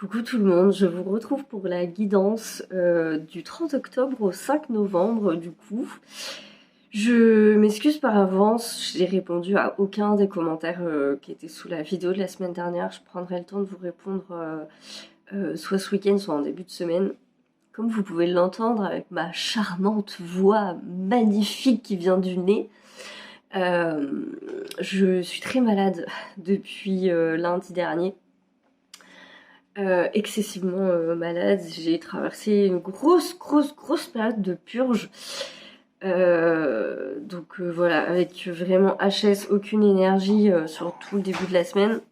Coucou tout le monde, je vous retrouve pour la guidance du 30 octobre au 5 novembre du coup. Je m'excuse par avance, j'ai répondu à aucun des commentaires qui étaient sous la vidéo de la semaine dernière. Je prendrai le temps de vous répondre soit ce week-end, soit en début de semaine. Comme vous pouvez l'entendre avec ma charmante voix magnifique qui vient du nez, je suis très malade depuis lundi dernier. Excessivement malade, j'ai traversé une grosse période de purge. Donc voilà, avec vraiment HS, aucune énergie sur tout le début de la semaine.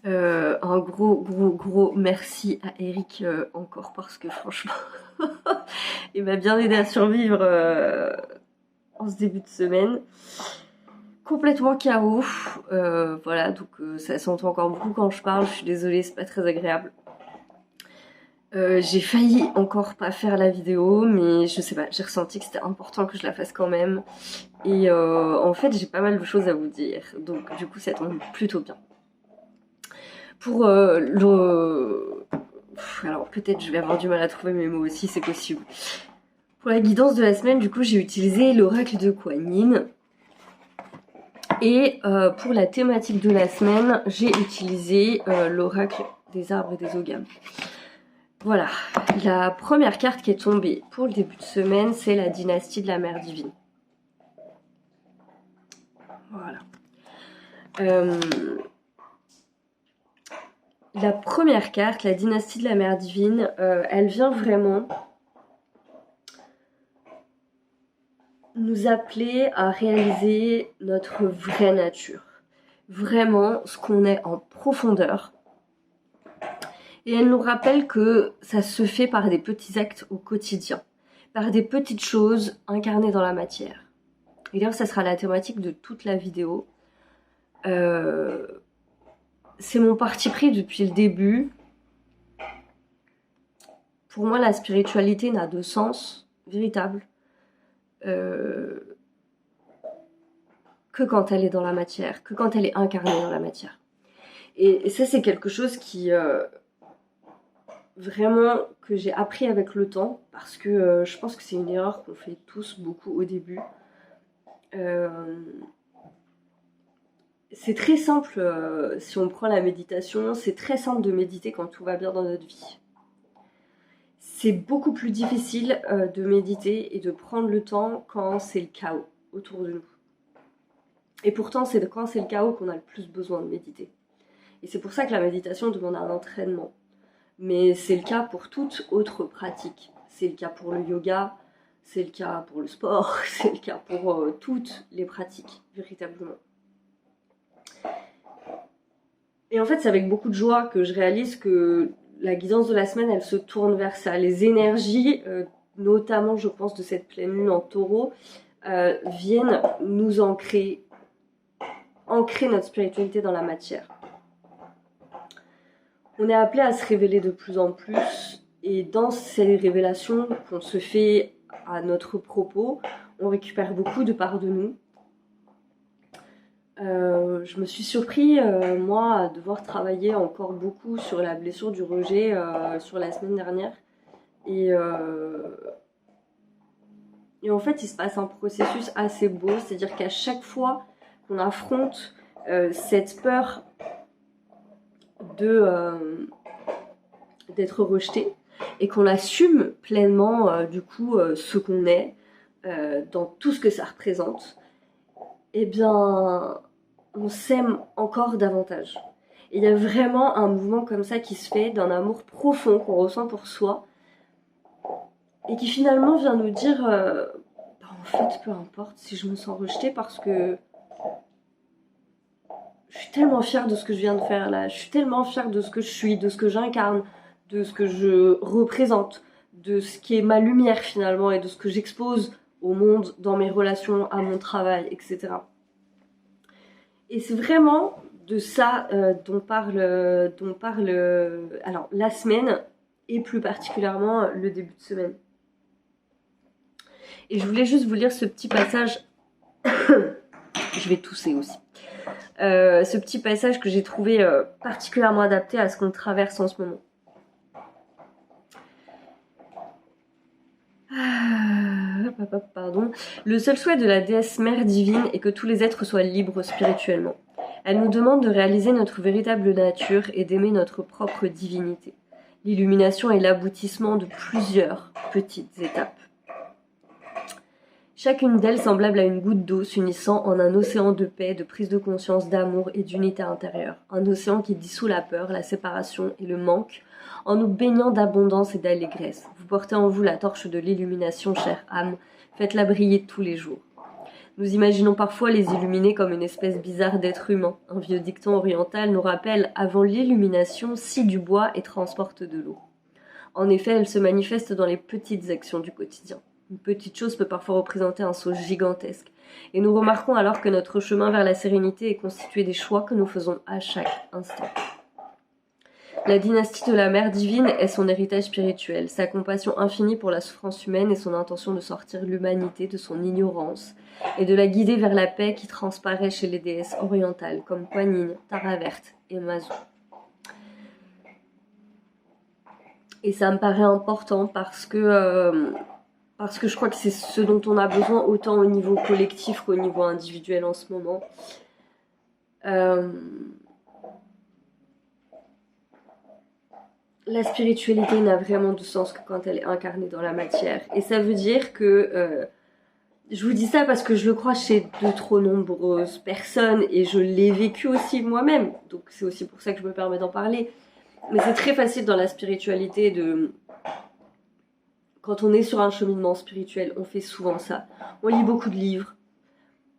Un gros merci à Eric encore parce que franchement il m'a bien aidé à survivre en ce début de semaine. Complètement KO, voilà, donc ça s'entend encore beaucoup quand je parle, je suis désolée, c'est pas très agréable. J'ai failli encore pas faire la vidéo, mais je sais pas, j'ai ressenti que c'était important que je la fasse quand même. Et en fait, j'ai pas mal de choses à vous dire, donc du coup ça tombe plutôt bien. Pour alors peut-être je vais avoir du mal à trouver mes mots aussi, c'est possible. Pour la guidance de la semaine, du coup j'ai utilisé l'oracle de Kuan Yin. Et pour la thématique de la semaine, j'ai utilisé l'oracle des arbres et des ogames. Voilà, la première carte qui est tombée pour le début de semaine, c'est la dynastie de la mère divine. Voilà. La première carte, la dynastie de la mère divine, elle vient vraiment nous appeler à réaliser notre vraie nature. Vraiment ce qu'on est en profondeur. Et elle nous rappelle que ça se fait par des petits actes au quotidien, par des petites choses incarnées dans la matière. Et d'ailleurs, ça sera la thématique de toute la vidéo. C'est mon parti pris depuis le début. Pour moi, la spiritualité n'a de sens véritable que quand elle est dans la matière, que quand elle est incarnée dans la matière. Et ça, c'est quelque chose qui... vraiment que j'ai appris avec le temps, parce que je pense que c'est une erreur qu'on fait tous beaucoup au début. C'est très simple, si on prend la méditation, c'est très simple de méditer quand tout va bien dans notre vie. C'est beaucoup plus difficile de méditer et de prendre le temps quand c'est le chaos autour de nous. Et pourtant, c'est quand c'est le chaos qu'on a le plus besoin de méditer. Et c'est pour ça que la méditation demande un entraînement. Mais c'est le cas pour toute autre pratique. C'est le cas pour le yoga, c'est le cas pour le sport, c'est le cas pour toutes les pratiques, véritablement. Et en fait, c'est avec beaucoup de joie que je réalise que la guidance de la semaine, elle se tourne vers ça. Les énergies, notamment, je pense, de cette pleine lune en taureau, viennent nous ancrer notre spiritualité dans la matière. On est appelé à se révéler de plus en plus, et dans ces révélations qu'on se fait à notre propos, on récupère beaucoup de parts de nous. Je me suis surpris, moi, à devoir travailler encore beaucoup sur la blessure du rejet sur la semaine dernière. Et en fait, il se passe un processus assez beau, c'est-à-dire qu'à chaque fois qu'on affronte cette peur d'être rejeté et qu'on assume pleinement du coup ce qu'on est dans tout ce que ça représente, eh bien on s'aime encore davantage. Et il y a vraiment un mouvement comme ça qui se fait d'un amour profond qu'on ressent pour soi et qui finalement vient nous dire en fait peu importe si je me sens rejetée parce que je suis tellement fière de ce que je viens de faire là, je suis tellement fière de ce que je suis, de ce que j'incarne, de ce que je représente, de ce qui est ma lumière finalement et de ce que j'expose au monde, dans mes relations, à mon travail, etc. Et c'est vraiment de ça dont parle alors, la semaine et plus particulièrement le début de semaine. Et je voulais juste vous lire ce petit passage, je vais tousser aussi. ce petit passage que j'ai trouvé particulièrement adapté à ce qu'on traverse en ce moment. Pardon. Le seul souhait de la déesse mère divine est que tous les êtres soient libres spirituellement. Elle nous demande de réaliser notre véritable nature et d'aimer notre propre divinité. L'illumination est l'aboutissement de plusieurs petites étapes. Chacune d'elles semblable à une goutte d'eau s'unissant en un océan de paix, de prise de conscience, d'amour et d'unité intérieure. Un océan qui dissout la peur, la séparation et le manque, en nous baignant d'abondance et d'allégresse. Vous portez en vous la torche de l'illumination, chère âme, faites-la briller tous les jours. Nous imaginons parfois les illuminés comme une espèce bizarre d'être humain. Un vieux dicton oriental nous rappelle « Avant l'illumination, scie du bois et transporte de l'eau ». En effet, elle se manifeste dans les petites actions du quotidien. Une petite chose peut parfois représenter un saut gigantesque. Et nous remarquons alors que notre chemin vers la sérénité est constitué des choix que nous faisons à chaque instant. La dynastie de la Mère divine est son héritage spirituel, sa compassion infinie pour la souffrance humaine et son intention de sortir l'humanité de son ignorance et de la guider vers la paix qui transparaît chez les déesses orientales comme Kuan Yin, Tara Verte et Mazu. Et ça me paraît important parce que je crois que c'est ce dont on a besoin autant au niveau collectif qu'au niveau individuel en ce moment. La spiritualité n'a vraiment de sens que quand elle est incarnée dans la matière. Et ça veut dire que... je vous dis ça parce que je le crois chez de trop nombreuses personnes et je l'ai vécu aussi moi-même. Donc c'est aussi pour ça que je me permets d'en parler. Mais c'est très facile dans la spiritualité de... Quand on est sur un cheminement spirituel, on fait souvent ça. On lit beaucoup de livres,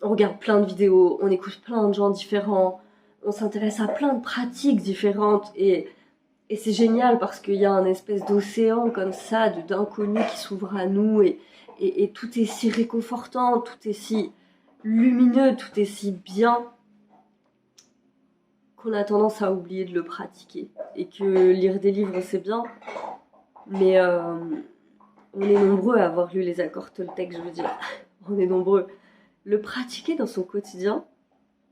on regarde plein de vidéos, on écoute plein de gens différents, on s'intéresse à plein de pratiques différentes et c'est génial parce qu'il y a un espèce d'océan comme ça, d'inconnu qui s'ouvre à nous et tout est si réconfortant, tout est si lumineux, tout est si bien qu'on a tendance à oublier de le pratiquer. Et que lire des livres c'est bien, mais on est nombreux à avoir lu les accords Toltec, je veux dire. On est nombreux. Le pratiquer dans son quotidien,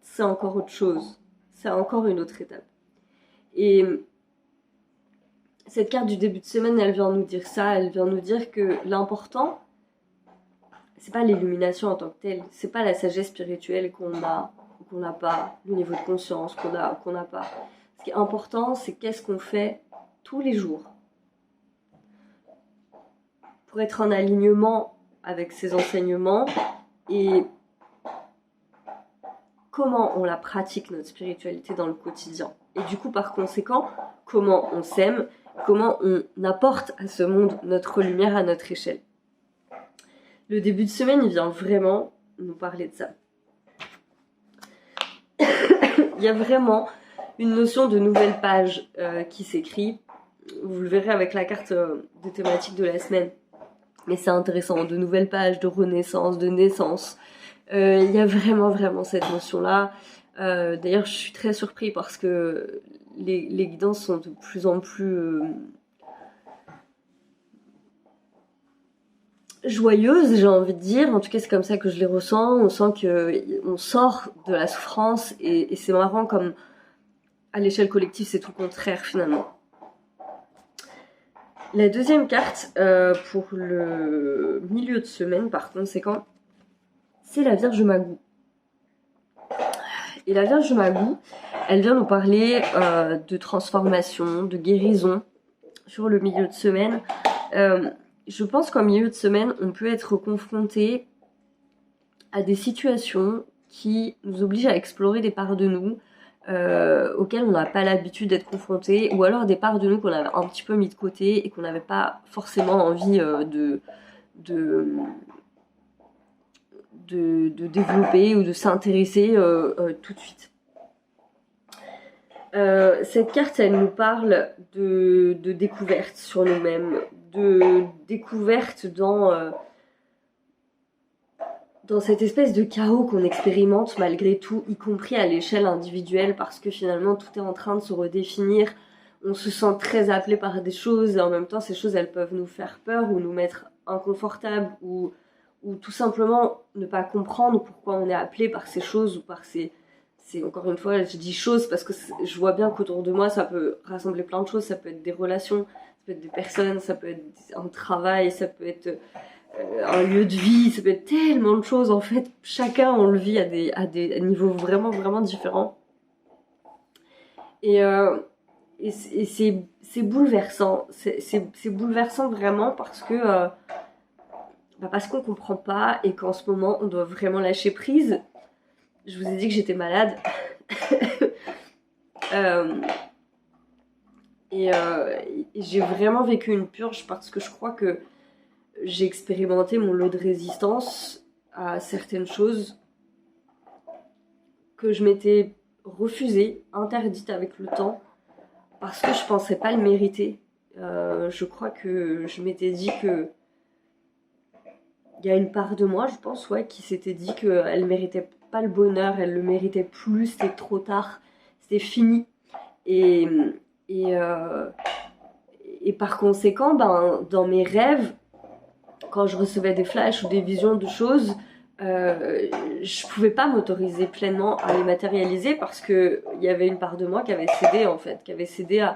c'est encore autre chose. C'est encore une autre étape. Et cette carte du début de semaine, elle vient nous dire ça. Elle vient nous dire que l'important, c'est pas l'illumination en tant que telle. C'est pas la sagesse spirituelle qu'on a ou qu'on n'a pas. Le niveau de conscience qu'on a ou qu'on n'a pas. Ce qui est important, c'est qu'est-ce qu'on fait tous les jours pour être en alignement avec ses enseignements et comment on la pratique, notre spiritualité, dans le quotidien. Et du coup, par conséquent, comment on s'aime, comment on apporte à ce monde notre lumière à notre échelle. Le début de semaine, il vient vraiment nous parler de ça. Il y a vraiment une notion de nouvelle page qui s'écrit. Vous le verrez avec la carte des thématiques de la semaine. Mais c'est intéressant, de nouvelles pages, de renaissance, de naissance. Il y a vraiment cette notion-là. D'ailleurs, je suis très surpris parce que les guidances sont de plus en plus joyeuses, j'ai envie de dire. En tout cas, c'est comme ça que je les ressens. On sent qu'on sort de la souffrance et c'est marrant comme à l'échelle collective, c'est tout le contraire finalement. La deuxième carte pour le milieu de semaine, par conséquent, c'est la Vierge Magou. Et la Vierge Magou, elle vient nous parler de transformation, de guérison sur le milieu de semaine. Je pense qu'en milieu de semaine, on peut être confronté à des situations qui nous obligent à explorer des parts de nous auxquelles on n'a pas l'habitude d'être confronté, ou alors des parts de nous qu'on avait un petit peu mis de côté et qu'on n'avait pas forcément envie de développer ou de s'intéresser tout de suite. Cette carte, elle nous parle de découverte sur nous-mêmes, de découverte dans cette espèce de chaos qu'on expérimente malgré tout, y compris à l'échelle individuelle, parce que finalement tout est en train de se redéfinir. On se sent très appelé par des choses et en même temps ces choses elles peuvent nous faire peur ou nous mettre inconfortables ou tout simplement ne pas comprendre pourquoi on est appelé par ces choses ou par ces c'est encore une fois, je dis choses parce que je vois bien qu'autour de moi, ça peut rassembler plein de choses. Ça peut être des relations, ça peut être des personnes, ça peut être un travail, ça peut être un lieu de vie, ça peut être tellement de choses. En fait, chacun, on le vit à des niveaux vraiment, vraiment différents. Et c'est bouleversant. C'est bouleversant vraiment parce que parce qu'on comprend pas et qu'en ce moment, on doit vraiment lâcher prise. Je vous ai dit que j'étais malade. Et j'ai vraiment vécu une purge parce que je crois que j'ai expérimenté mon lot de résistance à certaines choses que je m'étais refusée, interdite avec le temps, parce que je pensais pas le mériter. Je crois que je m'étais dit que il y a une part de moi, je pense, ouais, qui s'était dit qu'elle méritait pas le bonheur, elle le méritait plus, c'était trop tard, c'était fini. Et, et, euh, et par conséquent, ben, dans mes rêves, quand je recevais des flashs ou des visions de choses, je pouvais pas m'autoriser pleinement à les matérialiser parce que il y avait une part de moi qui avait cédé en fait, qui avait cédé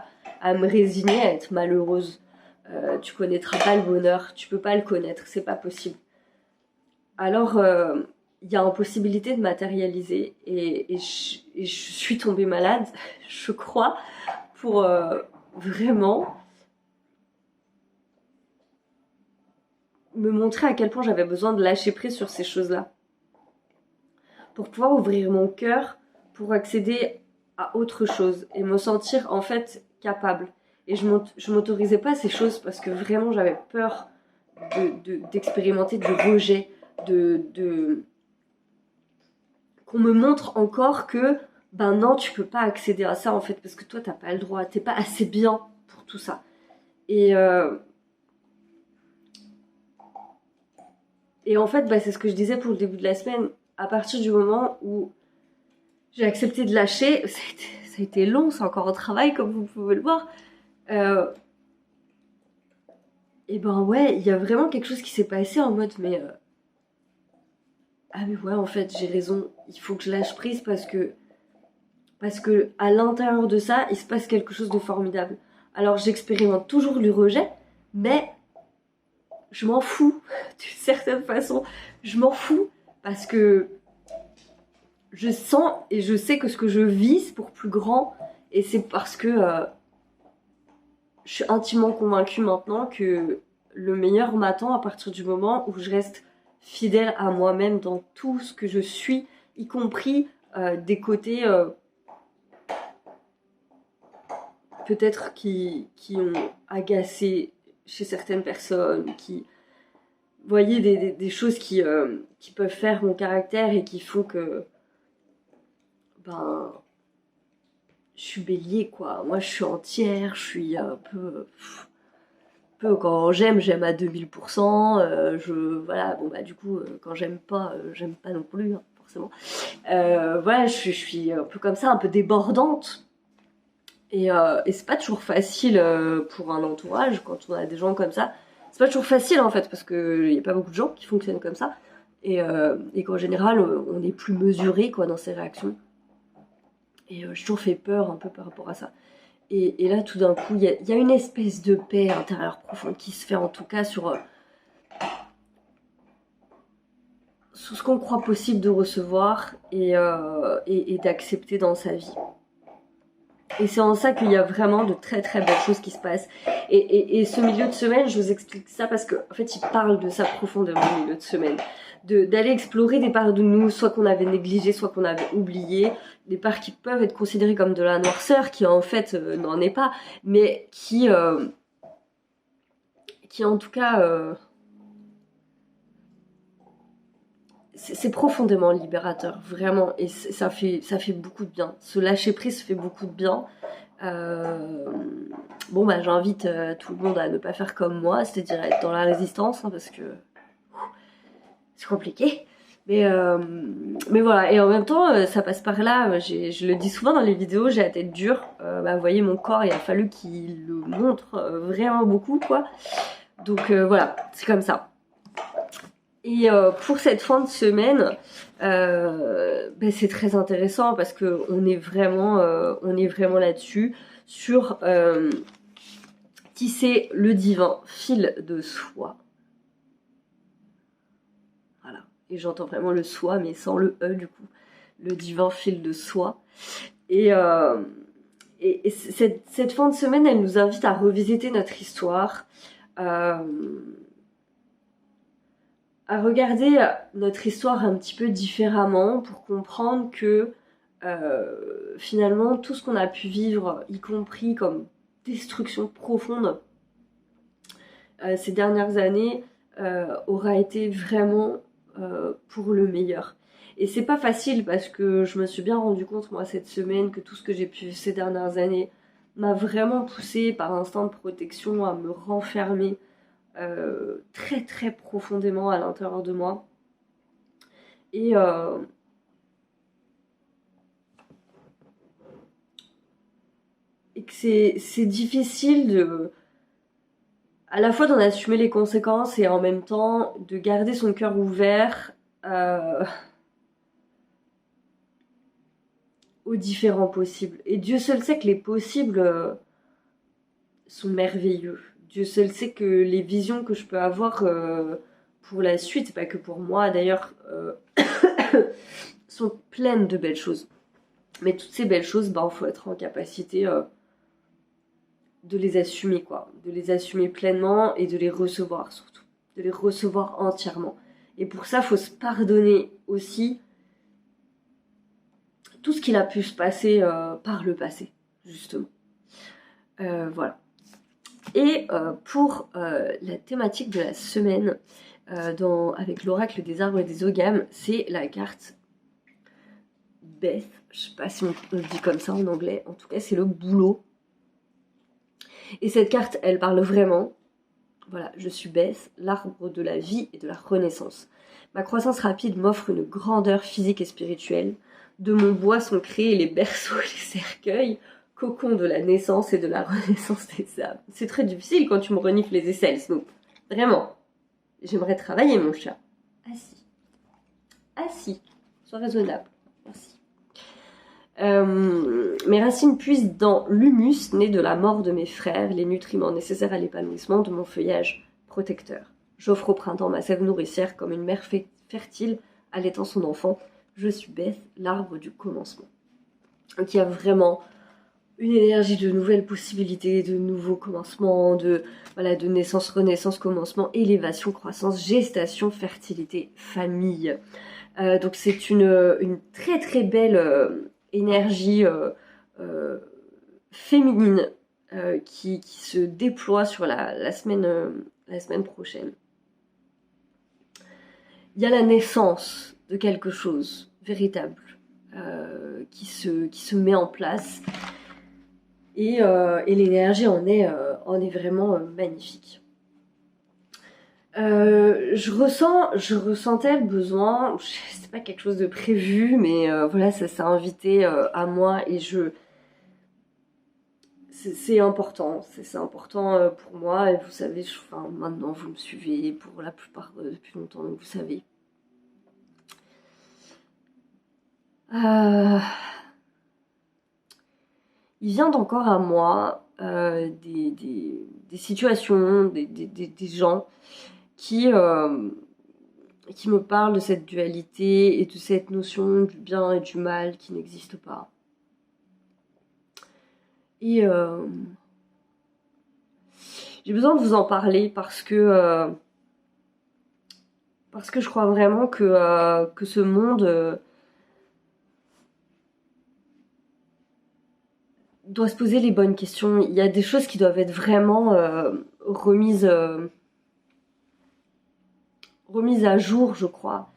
à me résigner à être malheureuse. Tu connaîtras pas le bonheur, tu peux pas le connaître, c'est pas possible. Alors, il y a impossibilité de matérialiser et je suis tombée malade, je crois, pour vraiment me montrer à quel point j'avais besoin de lâcher prise sur ces choses-là. Pour pouvoir ouvrir mon cœur, pour accéder à autre chose et me sentir en fait capable. Et je m'autorisais pas ces choses parce que vraiment j'avais peur d'expérimenter du rejet, qu'on me montre encore que ben non, tu peux pas accéder à ça en fait parce que toi t'as pas le droit, t'es pas assez bien pour tout ça. Et en fait, bah, c'est ce que je disais pour le début de la semaine. À partir du moment où j'ai accepté de lâcher, ça a été long, c'est encore un travail comme vous pouvez le voir. Et ben ouais, il y a vraiment quelque chose qui s'est passé en mode mais ah mais ouais en fait j'ai raison, il faut que je lâche prise parce que à l'intérieur de ça il se passe quelque chose de formidable. Alors j'expérimente toujours le rejet, mais je m'en fous d'une certaine façon, je m'en fous parce que je sens et je sais que ce que je vis c'est pour plus grand et c'est parce que je suis intimement convaincue maintenant que le meilleur m'attend à partir du moment où je reste fidèle à moi-même dans tout ce que je suis, y compris des côtés peut-être qui ont agacé chez certaines personnes, qui voyez des choses qui peuvent faire mon caractère et qui font que ben je suis bélier quoi, moi je suis entière, je suis un peu quand j'aime à 2000%, voilà, bon bah du coup quand j'aime pas non plus hein, forcément. Voilà, je suis un peu comme ça, un peu débordante. Et c'est pas toujours facile pour un entourage quand on a des gens comme ça. C'est pas toujours facile en fait parce que y a pas beaucoup de gens qui fonctionnent comme ça et qu'en général on est plus mesuré quoi dans ses réactions. Et j'ai toujours fait peur un peu par rapport à ça. Et là tout d'un coup il y a une espèce de paix intérieure profonde qui se fait en tout cas sur ce qu'on croit possible de recevoir et d'accepter dans sa vie. Et c'est en ça qu'il y a vraiment de très très belles choses qui se passent. Et ce milieu de semaine, je vous explique ça parce qu'en fait, il parle de ça profondément, le milieu de semaine. D'aller explorer des parts de nous, soit qu'on avait négligées, soit qu'on avait oubliées. Des parts qui peuvent être considérées comme de la noirceur, qui en fait n'en est pas, mais qui en tout cas... c'est profondément libérateur, vraiment, et ça fait beaucoup de bien. Se lâcher prise fait beaucoup de bien. Bon bah j'invite tout le monde à ne pas faire comme moi, c'est-à-dire être dans la résistance, hein, parce que c'est compliqué. Mais voilà, et en même temps, ça passe par là, je le dis souvent dans les vidéos, j'ai la tête dure. Bah, vous voyez, mon corps, il a fallu qu'il le montre vraiment beaucoup, quoi. Donc voilà, c'est comme ça. Et pour cette fin de semaine, c'est très intéressant parce que on est vraiment là-dessus sur tisser le divin fil de soie. Voilà. Et j'entends vraiment le soie, mais sans le E du coup. Le divin fil de soie. Et cette fin de semaine, elle nous invite à revisiter notre histoire. À regarder notre histoire un petit peu différemment pour comprendre que finalement tout ce qu'on a pu vivre, y compris comme destruction profonde ces dernières années, aura été vraiment pour le meilleur. Et c'est pas facile parce que je me suis bien rendu compte moi cette semaine que tout ce que j'ai pu ces dernières années m'a vraiment poussée par instinct de protection à me renfermer très très profondément à l'intérieur de moi. Et que c'est difficile de à la fois d'en assumer les conséquences et en même temps de garder son cœur ouvert aux différents possibles. Et Dieu seul sait que les possibles sont merveilleux. Dieu seul sait que les visions que je peux avoir pour la suite, pas que pour moi d'ailleurs, sont pleines de belles choses. Mais toutes ces belles choses, il faut être en capacité de les assumer, quoi. De les assumer pleinement et de les recevoir surtout. De les recevoir entièrement. Et pour ça, il faut se pardonner aussi tout ce qu'il a pu se passer par le passé, justement. Voilà. Et pour la thématique de la semaine, avec l'oracle des arbres et des ogames, c'est la carte Beth. Je sais pas si on le dit comme ça en anglais. En tout cas, c'est le boulot. Et cette carte, elle parle vraiment. Voilà, je suis Beth, l'arbre de la vie et de la renaissance. Ma croissance rapide m'offre une grandeur physique et spirituelle. De mon bois sont créés les berceaux et les cercueils, cocon de la naissance et de la renaissance des âmes. C'est très difficile quand tu me renifles les aisselles, Snoop. Vraiment. J'aimerais travailler, mon chat. Assis. Assis. Sois raisonnable. Merci. Mes racines puisent dans l'humus né de la mort de mes frères, les nutriments nécessaires à l'épanouissement de mon feuillage protecteur. J'offre au printemps ma sève nourricière comme une mère fertile allaitant son enfant. Je suis Beth, l'arbre du commencement. Donc il y a vraiment une énergie de nouvelles possibilités, de nouveaux commencements, de naissance, renaissance, commencement, élévation, croissance, gestation, fertilité, famille. Donc c'est une très très belle énergie féminine qui se déploie sur la semaine prochaine. Il y a la naissance de quelque chose véritable qui se met en place et l'énergie en est vraiment magnifique. Je ressentais le besoin, c'est pas quelque chose de prévu, mais voilà, ça s'est invité à moi et c'est important, c'est important pour moi. Et vous savez, maintenant vous me suivez pour la plupart depuis longtemps, donc vous savez. Il vient d'encore à moi des situations, des gens qui me parlent de cette dualité et de cette notion du bien et du mal qui n'existe pas. Et j'ai besoin de vous en parler parce que je crois vraiment que ce monde doit se poser les bonnes questions. Il y a des choses qui doivent être vraiment remises à jour, je crois.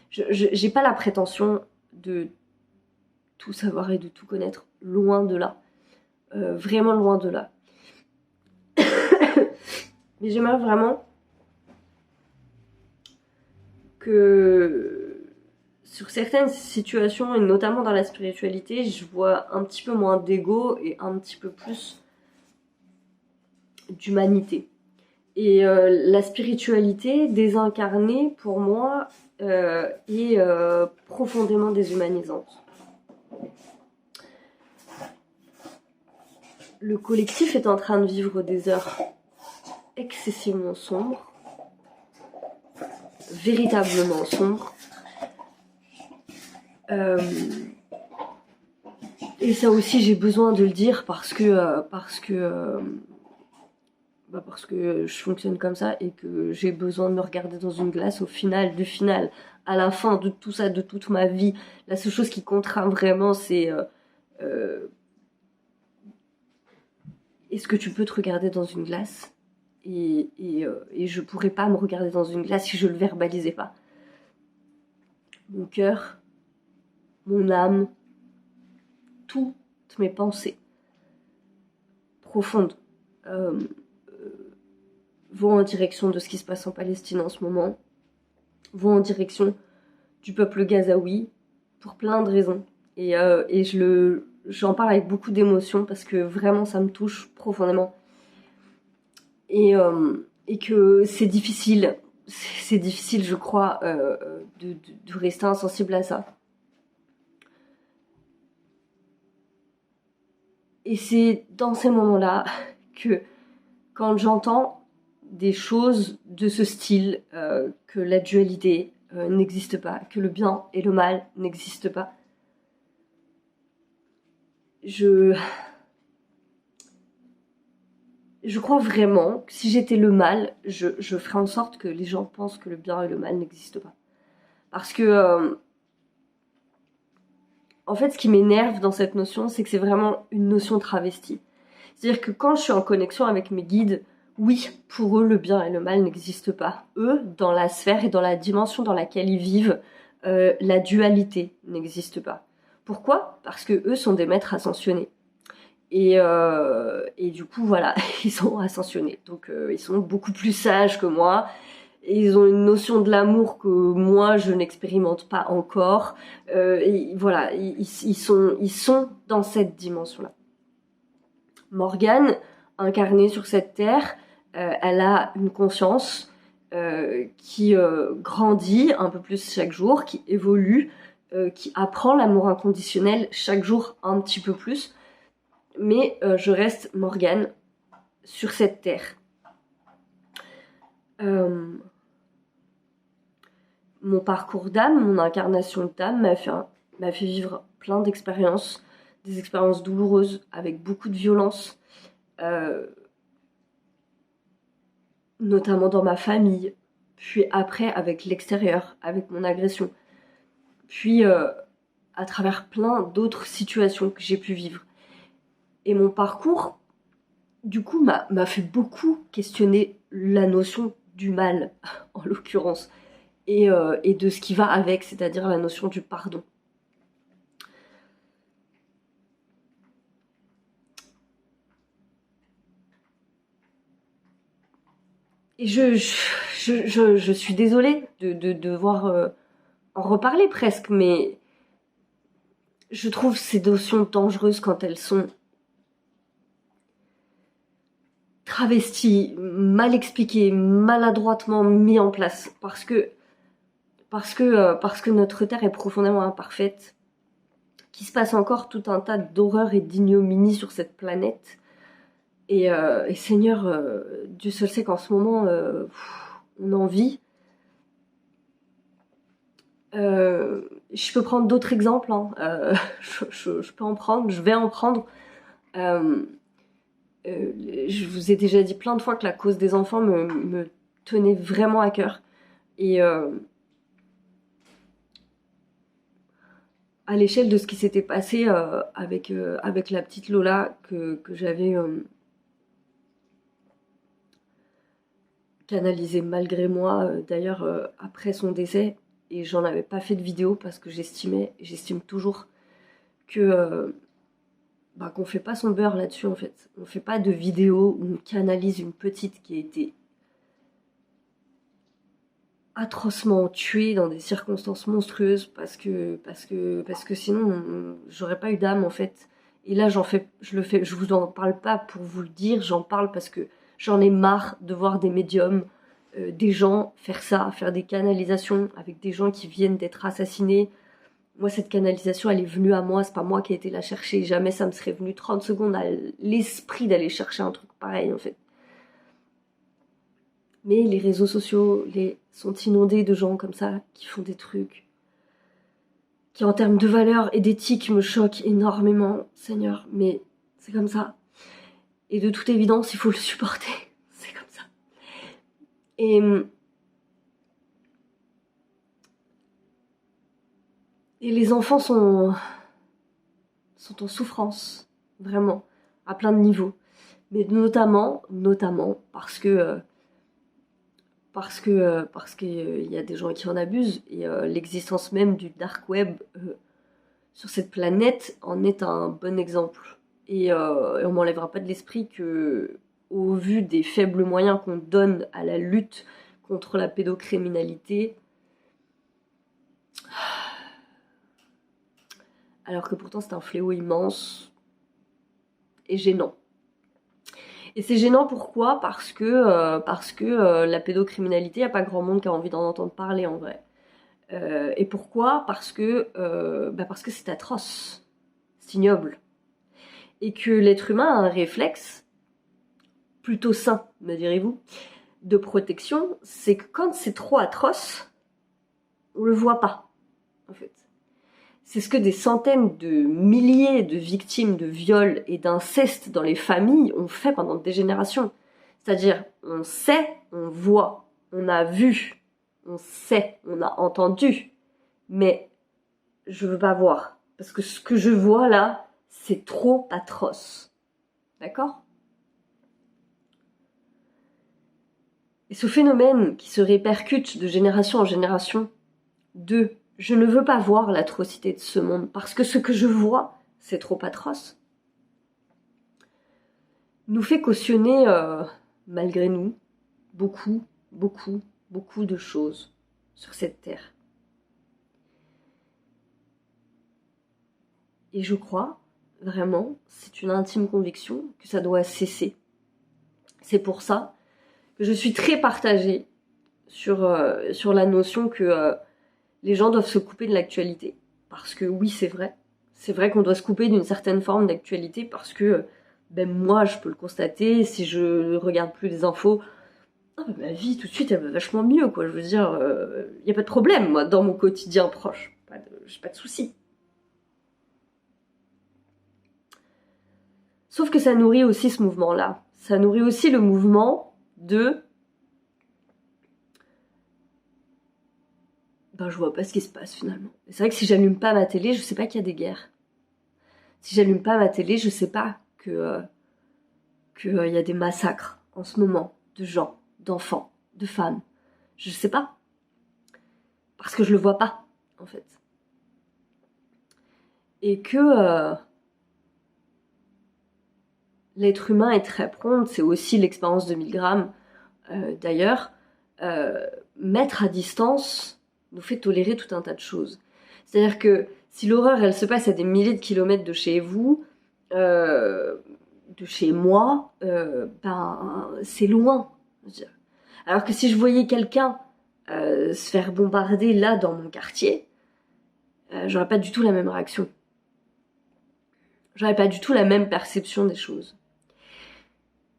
J'ai pas la prétention de tout savoir et de tout connaître, loin de là. Vraiment loin de là. Mais j'aimerais vraiment que sur certaines situations, et notamment dans la spiritualité, je vois un petit peu moins d'ego et un petit peu plus d'humanité. Et la spiritualité désincarnée, pour moi, est profondément déshumanisante. Le collectif est en train de vivre des heures excessivement sombres, véritablement sombres. Et ça aussi, j'ai besoin de le dire parce que je fonctionne comme ça et que j'ai besoin de me regarder dans une glace au final, à la fin de tout ça, de toute ma vie. La seule chose qui comptera vraiment, c'est est-ce que tu peux te regarder dans une glace et je pourrais pas me regarder dans une glace si je le verbalisais pas. Mon cœur, mon âme, toutes mes pensées profondes vont en direction de ce qui se passe en Palestine en ce moment, vont en direction du peuple gazaoui, pour plein de raisons. Et j'en parle avec beaucoup d'émotion parce que vraiment ça me touche profondément. Et que c'est difficile, je crois, de rester insensible à ça. Et c'est dans ces moments-là que, quand j'entends des choses de ce style, que la dualité n'existe pas, que le bien et le mal n'existent pas, je crois vraiment que si j'étais le mal, je ferais en sorte que les gens pensent que le bien et le mal n'existent pas. Parce que, en fait, ce qui m'énerve dans cette notion, c'est que c'est vraiment une notion travestie. C'est-à-dire que quand je suis en connexion avec mes guides, oui, pour eux, le bien et le mal n'existent pas. Eux, dans la sphère et dans la dimension dans laquelle ils vivent, la dualité n'existe pas. Pourquoi ? Parce que eux sont des maîtres ascensionnés. Et du coup, voilà, ils sont ascensionnés. Donc, ils sont beaucoup plus sages que moi. Et ils ont une notion de l'amour que moi, je n'expérimente pas encore. Et voilà, ils sont dans cette dimension-là. Morgane, incarnée sur cette terre, elle a une conscience qui grandit un peu plus chaque jour, qui évolue, qui apprend l'amour inconditionnel chaque jour un petit peu plus. Mais je reste Morgane sur cette terre. Mon parcours d'âme, mon incarnation d'âme m'a fait vivre plein d'expériences, des expériences douloureuses avec beaucoup de violence, notamment dans ma famille, puis après avec l'extérieur, avec mon agression, puis à travers plein d'autres situations que j'ai pu vivre. Et mon parcours, du coup, m'a fait beaucoup questionner la notion du mal, en l'occurrence, et de ce qui va avec, c'est-à-dire la notion du pardon. Et je suis désolée de devoir en reparler presque, mais je trouve ces notions dangereuses quand elles sont travesties, mal expliquées, maladroitement mises en place, parce que notre terre est profondément imparfaite, qu'il se passe encore tout un tas d'horreurs et d'ignominies sur cette planète. Et Seigneur, Dieu seul sait qu'en ce moment, on en vit. Je peux prendre d'autres exemples, hein. Je peux en prendre, je vais en prendre. Je vous ai déjà dit plein de fois que la cause des enfants me tenait vraiment à cœur. Et à l'échelle de ce qui s'était passé avec la petite Lola que j'avais canalisé malgré moi, d'ailleurs après son décès, et j'en avais pas fait de vidéo parce que j'estime toujours que qu'on fait pas son beurre là-dessus en fait. On fait pas de vidéo où on canalise une petite qui a été atrocement tuée dans des circonstances monstrueuses parce que sinon j'aurais pas eu d'âme en fait. Et là je vous en parle pas pour vous le dire, j'en parle parce que J'en ai marre de voir des médiums, des gens faire ça, faire des canalisations avec des gens qui viennent d'être assassinés. Moi, cette canalisation, elle est venue à moi, c'est pas moi qui ai été la chercher. Jamais ça me serait venu 30 secondes à l'esprit d'aller chercher un truc pareil, en fait. Mais les réseaux sociaux sont inondés de gens comme ça, qui font des trucs, qui en termes de valeur et d'éthique me choquent énormément, Seigneur. Mais c'est comme ça. Et de toute évidence, il faut le supporter. C'est comme ça. Et les enfants sont en souffrance, vraiment, à plein de niveaux. Mais notamment parce que y a des gens qui en abusent, et l'existence même du dark web sur cette planète en est un bon exemple. Et on m'enlèvera pas de l'esprit que, au vu des faibles moyens qu'on donne à la lutte contre la pédocriminalité, alors que pourtant c'est un fléau immense et gênant. Et c'est gênant pourquoi ? Parce que la pédocriminalité, il n'y a pas grand monde qui a envie d'en entendre parler en vrai. Et pourquoi ? Parce que c'est atroce, c'est ignoble. Et que l'être humain a un réflexe, plutôt sain, me direz-vous, de protection, c'est que quand c'est trop atroce, on le voit pas, en fait. C'est ce que des centaines de milliers de victimes de viols et d'inceste dans les familles ont fait pendant des générations. C'est-à-dire, on sait, on voit, on a vu, on sait, on a entendu, mais je veux pas voir. Parce que ce que je vois là, c'est trop atroce. D'accord ? Et ce phénomène qui se répercute de génération en génération, je ne veux pas voir l'atrocité de ce monde, parce que ce que je vois, c'est trop atroce, nous fait cautionner, malgré nous, beaucoup, beaucoup, beaucoup de choses sur cette terre. Et je crois, vraiment, c'est une intime conviction, que ça doit cesser. C'est pour ça que je suis très partagée sur la notion que les gens doivent se couper de l'actualité. Parce que oui, c'est vrai qu'on doit se couper d'une certaine forme d'actualité, parce que moi, je peux le constater, si je regarde plus les infos, ma vie, tout de suite, elle va vachement mieux, quoi. Je veux dire, y a pas de problème, moi, dans mon quotidien proche. J'ai pas de soucis. Sauf que ça nourrit aussi ce mouvement-là. Ça nourrit aussi le mouvement de... je vois pas ce qui se passe, finalement. C'est vrai que si j'allume pas ma télé, je sais pas qu'il y a des guerres. Si j'allume pas ma télé, je sais pas que y a des massacres en ce moment de gens, d'enfants, de femmes. Je sais pas. Parce que je le vois pas, en fait. Et que l'être humain est très prompt, c'est aussi l'expérience de Milgram, d'ailleurs, mettre à distance nous fait tolérer tout un tas de choses. C'est-à-dire que si l'horreur, elle se passe à des milliers de kilomètres de chez vous, de chez moi, c'est loin. Alors que si je voyais quelqu'un se faire bombarder là dans mon quartier, j'aurais pas du tout la même réaction. J'aurais pas du tout la même perception des choses.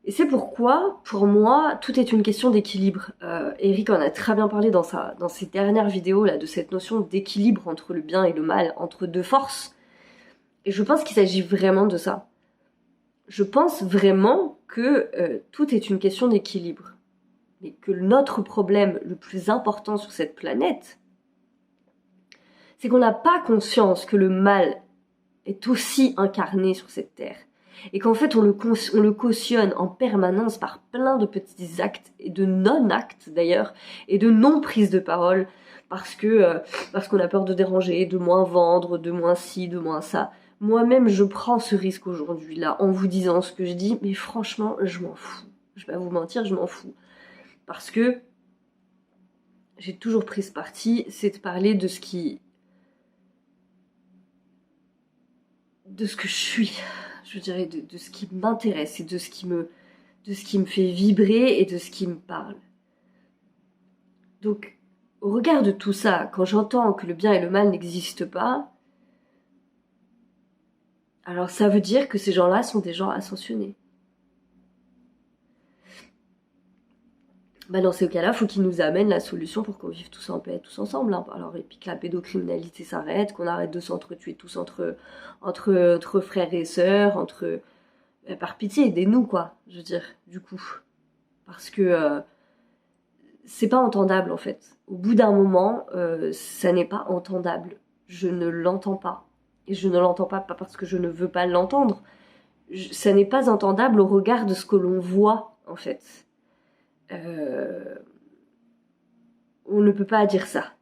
Et c'est pourquoi, pour moi, tout est une question d'équilibre. Eric en a très bien parlé dans ses dernières vidéos là, de cette notion d'équilibre entre le bien et le mal, entre deux forces. Et je pense qu'il s'agit vraiment de ça. Je pense vraiment que tout est une question d'équilibre. Mais que notre problème le plus important sur cette planète, c'est qu'on n'a pas conscience que le mal est aussi incarné sur cette terre. Et qu'en fait, on le cautionne en permanence par plein de petits actes, et de non-actes d'ailleurs, et de non-prise de parole, parce qu'on a peur de déranger, de moins vendre, de moins ci, de moins ça. Moi-même, je prends ce risque aujourd'hui, là, en vous disant ce que je dis, mais franchement, je m'en fous. Je vais pas vous mentir, je m'en fous. Parce que j'ai toujours pris ce parti, c'est de parler de ce que je suis, je dirais, de ce qui m'intéresse et de ce qui me de ce qui me fait vibrer et de ce qui me parle. Donc, au regard de tout ça, quand j'entends que le bien et le mal n'existent pas, alors ça veut dire que ces gens-là sont des gens ascensionnés. Dans ces cas-là, il faut qu'ils nous amènent la solution pour qu'on vive tous en paix, tous ensemble. Alors, et puis que la pédocriminalité s'arrête, qu'on arrête de s'entretuer tous entre frères et sœurs, par pitié, aidez-nous, quoi, je veux dire, du coup. Parce que c'est pas entendable, en fait. Au bout d'un moment, ça n'est pas entendable. Je ne l'entends pas. Et je ne l'entends pas parce que je ne veux pas l'entendre. Ça n'est pas entendable au regard de ce que l'on voit, en fait. On ne peut pas dire ça.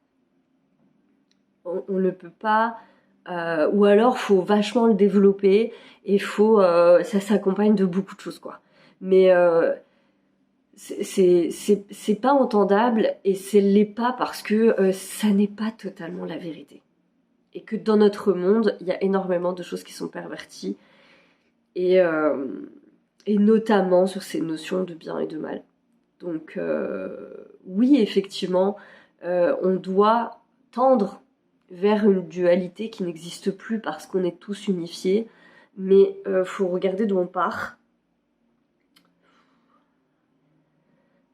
On ne peut pas... ou alors, faut vachement le développer et ça s'accompagne de beaucoup de choses, quoi. Mais c'est pas entendable et c'est l'est pas parce que ça n'est pas totalement la vérité. Et que dans notre monde, il y a énormément de choses qui sont perverties et notamment sur ces notions de bien et de mal. Donc oui, effectivement, on doit tendre vers une dualité qui n'existe plus parce qu'on est tous unifiés, mais faut regarder d'où on part.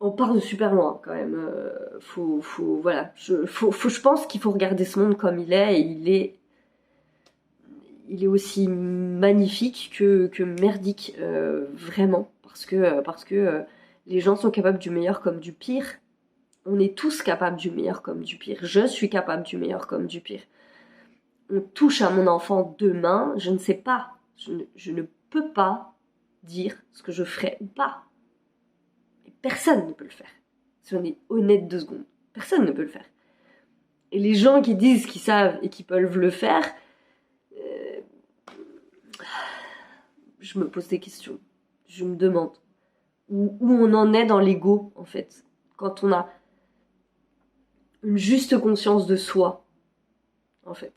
On part de super loin quand même. Voilà, je pense qu'il faut regarder ce monde comme il est, et il est aussi magnifique que merdique, vraiment, parce que les gens sont capables du meilleur comme du pire. On est tous capables du meilleur comme du pire. Je suis capable du meilleur comme du pire. On touche à mon enfant demain, je ne sais pas. Je ne peux pas dire ce que je ferai ou pas. Et personne ne peut le faire. Si on est honnête 2 secondes. Personne ne peut le faire. Et les gens qui disent qu'ils savent et qui peuvent le faire, je me pose des questions. Je me demande où on en est dans l'ego, en fait. Quand on a une juste conscience de soi, en fait.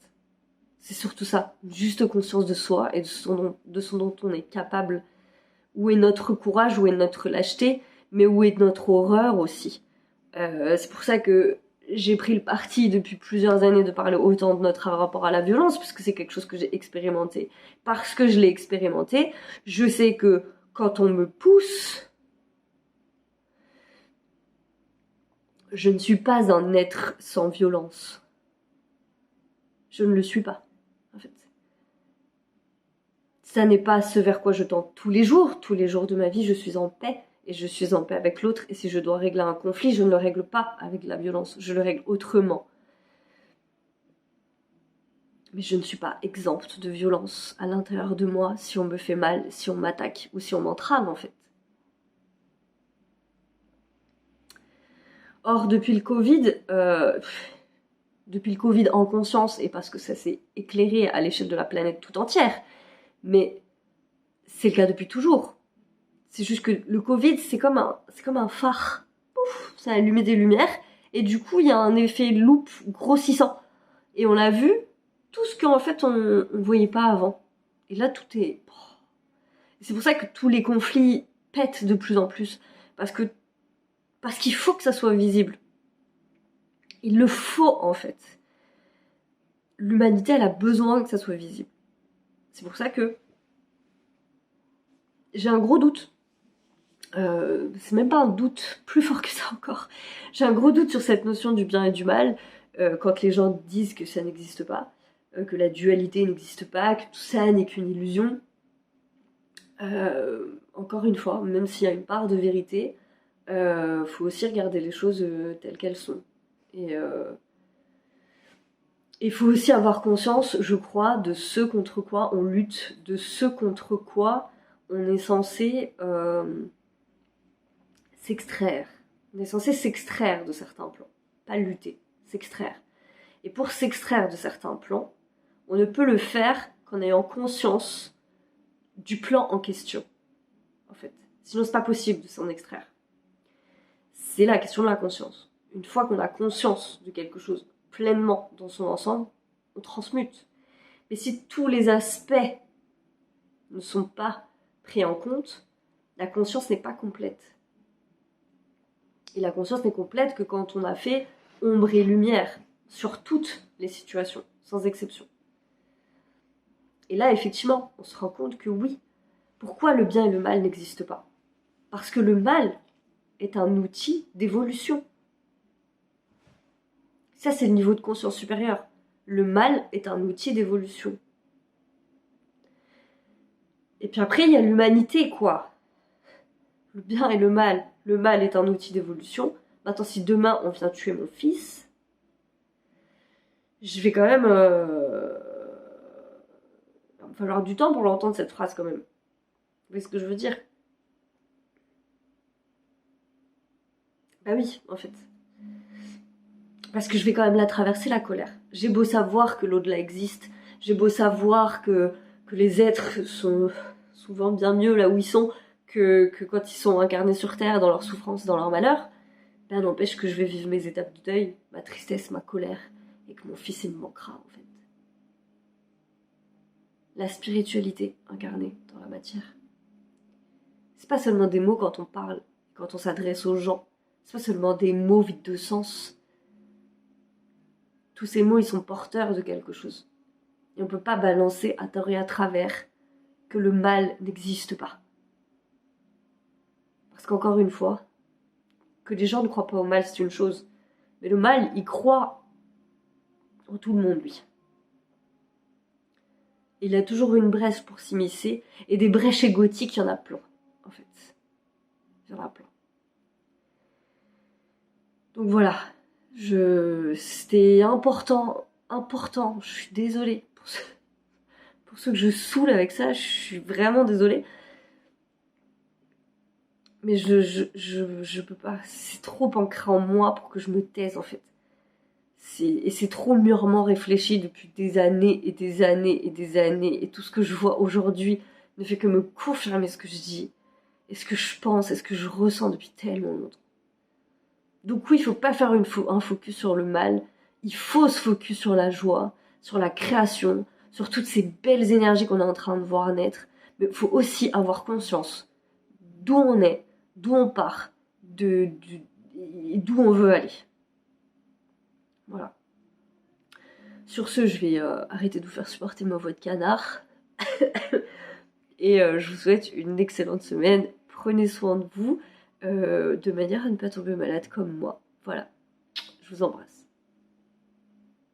C'est surtout ça, une juste conscience de soi et de ce dont on est capable. Où est notre courage, où est notre lâcheté, mais où est notre horreur aussi. C'est pour ça que j'ai pris le parti depuis plusieurs années de parler autant de notre rapport à la violence, parce que c'est quelque chose que j'ai expérimenté. Parce que je l'ai expérimenté, je sais que quand on me pousse, je ne suis pas un être sans violence. Je ne le suis pas, en fait. Ça n'est pas ce vers quoi je tends tous les jours de ma vie, je suis en paix. Et je suis en paix avec l'autre, et si je dois régler un conflit, je ne le règle pas avec de la violence, je le règle autrement. Mais je ne suis pas exempte de violence à l'intérieur de moi si on me fait mal, si on m'attaque, ou si on m'entrave, en fait. Or, depuis le Covid en conscience, et parce que ça s'est éclairé à l'échelle de la planète tout entière, mais c'est le cas depuis toujours. C'est juste que le Covid, c'est comme un phare. Pouf, ça a allumé des lumières. Et du coup, il y a un effet loupe grossissant. Et on a vu tout ce qu'en fait, on voyait pas avant. Et là, tout est... C'est pour ça que tous les conflits pètent de plus en plus. Parce qu'il faut que ça soit visible. Il le faut, en fait. L'humanité, elle a besoin que ça soit visible. C'est pour ça que j'ai un gros doute. C'est même pas un doute, plus fort que ça encore. J'ai un gros doute sur cette notion du bien et du mal, quand les gens disent que ça n'existe pas, que la dualité n'existe pas, que tout ça n'est qu'une illusion. Encore une fois, même s'il y a une part de vérité, faut aussi regarder les choses telles qu'elles sont. Et il faut aussi avoir conscience, je crois, de ce contre quoi on lutte, de ce contre quoi on est censé... s'extraire. On est censé s'extraire de certains plans. Pas lutter, s'extraire. Et pour s'extraire de certains plans, on ne peut le faire qu'en ayant conscience du plan en question, en fait. Sinon, c'est pas possible de s'en extraire. C'est la question de la conscience. Une fois qu'on a conscience de quelque chose pleinement dans son ensemble, on transmute. Mais si tous les aspects ne sont pas pris en compte, La conscience n'est pas complète. Et la conscience n'est complète que quand on a fait ombre et lumière sur toutes les situations, sans exception. Et là, effectivement, on se rend compte que oui, pourquoi le bien et le mal n'existent pas? Parce que le mal est un outil d'évolution. Ça, c'est le niveau de conscience supérieure. Le mal est un outil d'évolution. Et puis après, il y a l'humanité, quoi. Le bien et le mal. Le mal est un outil d'évolution. Maintenant, si demain, on vient tuer mon fils, je vais quand même... Il va falloir du temps pour l'entendre, cette phrase, quand même. Vous voyez ce que je veux dire? Bah oui, en fait. Parce que je vais quand même la traverser, la colère. J'ai beau savoir que l'au-delà existe, j'ai beau savoir que les êtres sont souvent bien mieux là où ils sont que quand ils sont incarnés sur Terre, dans leur souffrance, dans leur malheur, ben n'empêche que je vais vivre mes étapes de deuil, ma tristesse, ma colère, et que mon fils, il me manquera, en fait. La spiritualité incarnée dans la matière. C'est pas seulement des mots quand on parle, quand on s'adresse aux gens. C'est pas seulement des mots vides de sens. Tous ces mots, ils sont porteurs de quelque chose. Et on ne peut pas balancer à tort et à travers que le mal n'existe pas. Parce qu'encore une fois, que les gens ne croient pas au mal, c'est une chose. Mais le mal, il croit en tout le monde, lui. Il a toujours une brèche pour s'immiscer. Et des brèches égotiques, il y en a plein, en fait. Il y en a plein. Donc voilà. C'était important. Je suis désolée pour ceux que je saoule avec ça. Je suis vraiment désolée. Mais je peux pas. C'est trop ancré en moi pour que je me taise, en fait. Et c'est trop mûrement réfléchi depuis des années et des années et des années. Et tout ce que je vois aujourd'hui ne fait que me confirmer ce que je dis. Et ce que je pense et ce que je ressens depuis tellement longtemps. Donc oui, il faut pas faire un focus sur le mal. Il faut se focus sur la joie, sur la création, sur toutes ces belles énergies qu'on est en train de voir naître. Mais il faut aussi avoir conscience d'où on est, d'où on part, d'où on veut aller. Voilà. Sur ce, je vais arrêter de vous faire supporter ma voix de canard. Et je vous souhaite une excellente semaine. Prenez soin de vous, de manière à ne pas tomber malade comme moi. Voilà. Je vous embrasse.